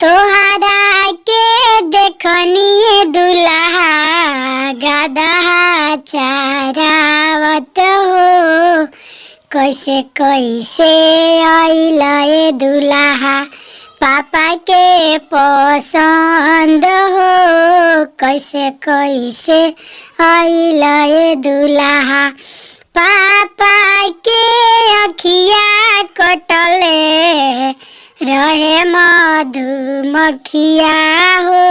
तोहरा के देखनी दुल्हा गदहा चारावत हो। कैसे कैसे आइल ए दुल्हा पापा के पसंद हो। कैसे कैसे आइल ए दुल्हा पापा के अखिया कटले रहे मधुमक्खिया हो।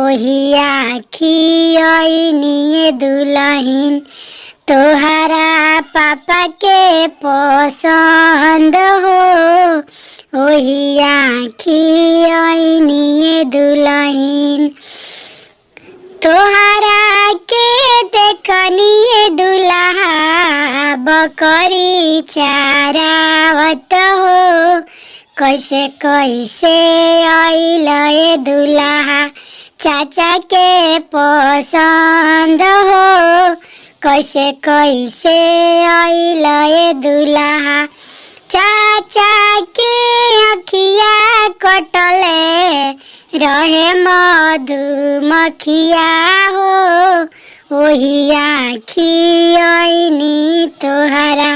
ओही आखी आईनी दुल्हन तोहरा पापा के पसंद हो। ओही आखी आईनी दुल्हन तोहरा के देखनी दुल्हा बकरी चारावत हो। कैसे कैसे आइल ए दुल्हा चाचा के पसंद हो। कैसे कैसे आइल ए दुल्हा चाचा के अखिया कटले रहे मधुमक्खिया हो। ओही आखी आईनी तोहरा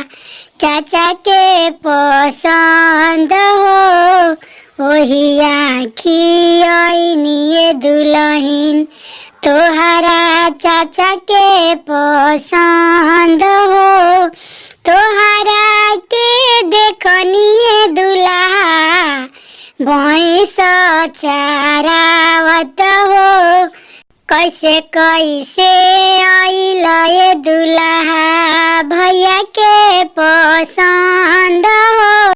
चाचा के पसंद हो। ओही आखी आईनी दुल्हन तोहरा चाचा के पसंद हो। तोहरा के देखनी दुल्हा भैंस चारावत हो। कैसे कैसे आइल ए दुल्हा भैया के पसंद हो।